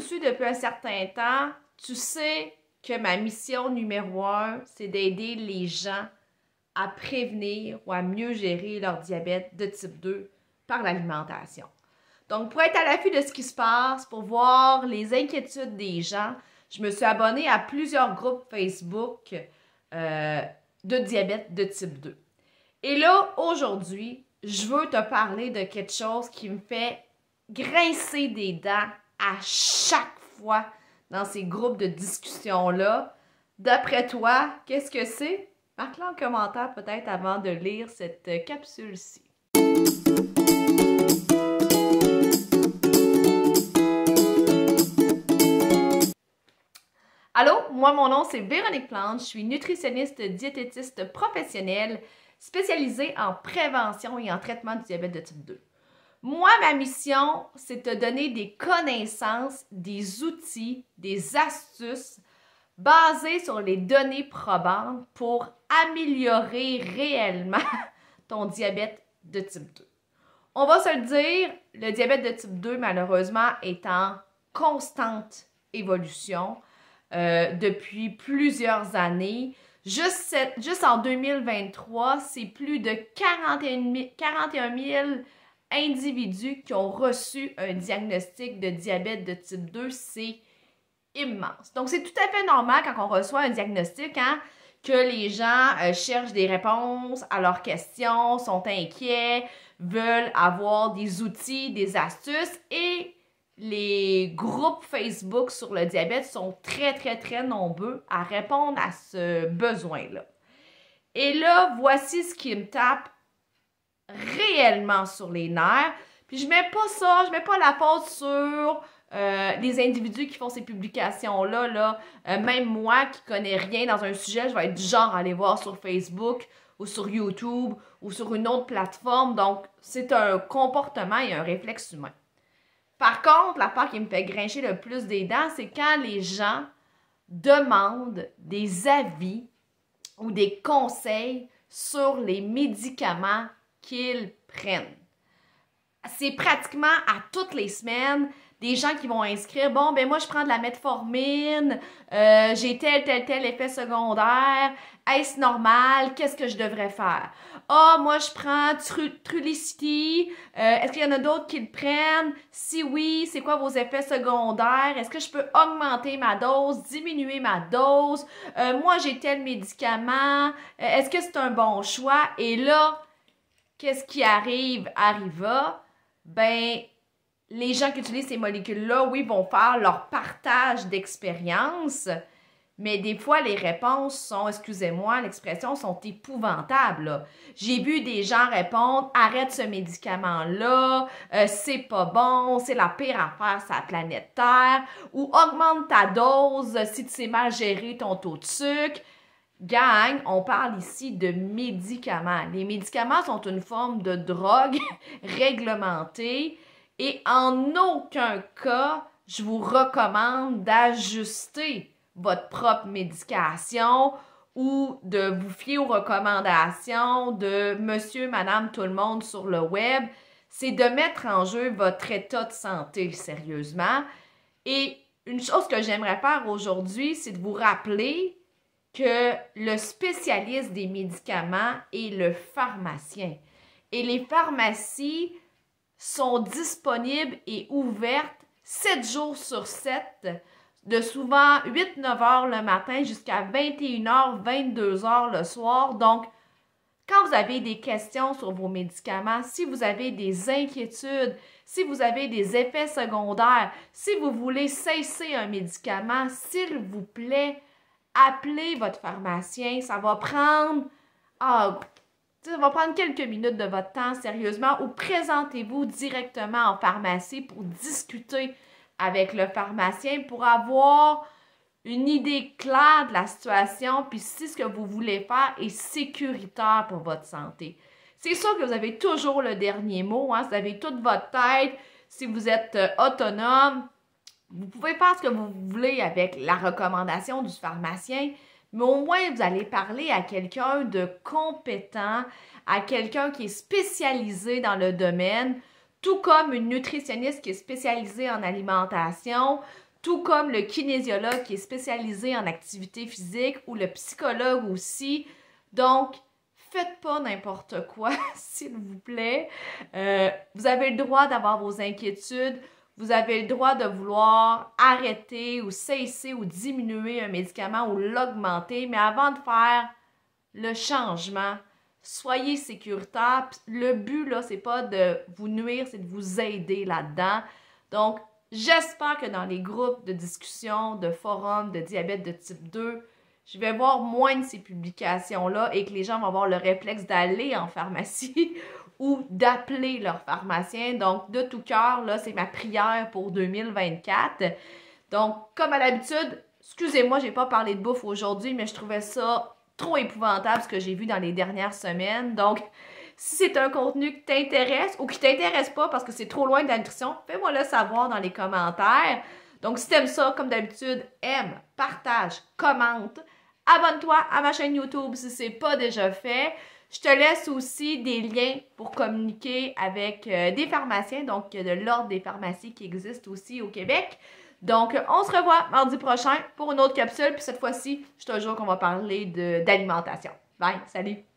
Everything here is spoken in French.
suis depuis un certain temps, tu sais que ma mission numéro 1, c'est d'aider les gens à prévenir ou à mieux gérer leur diabète de type 2 par l'alimentation. Donc, pour être à l'affût de ce qui se passe, pour voir les inquiétudes des gens, je me suis abonnée à plusieurs groupes Facebook de diabète de type 2. Et là, aujourd'hui, je veux te parler de quelque chose qui me fait grincer des dents à chaque fois dans ces groupes de discussion-là. D'après toi, qu'est-ce que c'est? Marque-le en commentaire peut-être avant de lire cette capsule-ci. Allô, moi mon nom c'est Véronique Plante, je suis nutritionniste diététiste professionnelle spécialisée en prévention et en traitement du diabète de type 2. Moi, ma mission, c'est de te donner des connaissances, des outils, des astuces basées sur les données probantes pour améliorer réellement ton diabète de type 2. On va se le dire, le diabète de type 2, malheureusement, est en constante évolution depuis plusieurs années. Juste en 2023, c'est plus de 41 000 individus qui ont reçu un diagnostic de diabète de type 2. C'est immense. Donc, c'est tout à fait normal quand on reçoit un diagnostic, hein, que les gens cherchent des réponses à leurs questions, sont inquiets, veulent avoir des outils, des astuces et les groupes Facebook sur le diabète sont très nombreux à répondre à ce besoin-là. Et là, voici ce qui me tape réellement sur les nerfs. Puis je mets pas ça, je mets pas la faute sur les individus qui font ces publications-là. Même moi qui connais rien dans un sujet, je vais être du genre à aller voir sur Facebook ou sur YouTube ou sur une autre plateforme. Donc, c'est un comportement et un réflexe humain. Par contre, la part qui me fait grincher le plus des dents, c'est quand les gens demandent des avis ou des conseils sur les médicaments qu'ils prennent. C'est pratiquement à toutes les semaines des gens qui vont inscrire « Bon, ben moi, je prends de la metformine, j'ai tel effet secondaire, est-ce normal? Qu'est-ce que je devrais faire? Ah, moi, je prends Trulicity, est-ce qu'il y en a d'autres qui le prennent? Si oui, c'est quoi vos effets secondaires? Est-ce que je peux augmenter ma dose, diminuer ma dose? Moi, j'ai tel médicament, est-ce que c'est un bon choix? » Et là, qu'est-ce qui arriva? Ben, les gens qui utilisent ces molécules-là, oui, vont faire leur partage d'expérience, mais des fois, les réponses sont, excusez-moi, l'expression, sont épouvantables. J'ai vu des gens répondre « Arrête ce médicament-là, c'est pas bon, c'est la pire affaire sur la planète Terre » ou « Augmente ta dose si tu sais mal gérer ton taux de sucre ». Gang, on parle ici de médicaments. Les médicaments sont une forme de drogue réglementée et en aucun cas, je vous recommande d'ajuster votre propre médication ou de vous fier aux recommandations de monsieur, madame, tout le monde sur le web. C'est de mettre en jeu votre état de santé, sérieusement. Et une chose que j'aimerais faire aujourd'hui, c'est de vous rappeler que le spécialiste des médicaments est le pharmacien. Et les pharmacies sont disponibles et ouvertes 7 jours sur 7, de souvent 8-9 heures le matin jusqu'à 21h, 22h le soir. Donc, quand vous avez des questions sur vos médicaments, si vous avez des inquiétudes, si vous avez des effets secondaires, si vous voulez cesser un médicament, s'il vous plaît, appelez votre pharmacien. Ça va prendre quelques minutes de votre temps, sérieusement, ou présentez-vous directement en pharmacie pour discuter avec le pharmacien pour avoir une idée claire de la situation, puis si ce que vous voulez faire est sécuritaire pour votre santé. C'est sûr que vous avez toujours le dernier mot, hein, vous avez toute votre tête, si vous êtes autonome, vous pouvez faire ce que vous voulez avec la recommandation du pharmacien, mais au moins vous allez parler à quelqu'un de compétent, à quelqu'un qui est spécialisé dans le domaine, tout comme une nutritionniste qui est spécialisée en alimentation, tout comme le kinésiologue qui est spécialisé en activité physique ou le psychologue aussi. Donc, faites pas n'importe quoi, s'il vous plaît. Vous avez le droit d'avoir vos inquiétudes. Vous avez le droit de vouloir arrêter ou cesser ou diminuer un médicament ou l'augmenter. Mais avant de faire le changement, soyez sécuritaire. Le but, là, c'est pas de vous nuire, c'est de vous aider là-dedans. Donc, j'espère que dans les groupes de discussion, de forums, de diabète de type 2, je vais voir moins de ces publications-là et que les gens vont avoir le réflexe d'aller en pharmacie ou d'appeler leur pharmacien. Donc, de tout cœur, là, c'est ma prière pour 2024. Donc, comme à l'habitude, excusez-moi, j'ai pas parlé de bouffe aujourd'hui, mais je trouvais ça trop épouvantable ce que j'ai vu dans les dernières semaines. Donc, si c'est un contenu qui t'intéresse ou qui t'intéresse pas parce que c'est trop loin de la nutrition, fais-moi le savoir dans les commentaires. Donc, si t'aimes ça, comme d'habitude, aime, partage, commente. Abonne-toi à ma chaîne YouTube si c'est pas déjà fait. Je te laisse aussi des liens pour communiquer avec des pharmaciens, donc de l'ordre des pharmacies qui existent aussi au Québec. Donc, on se revoit mardi prochain pour une autre capsule. Puis cette fois-ci, je te jure qu'on va parler d'alimentation. Bye, salut!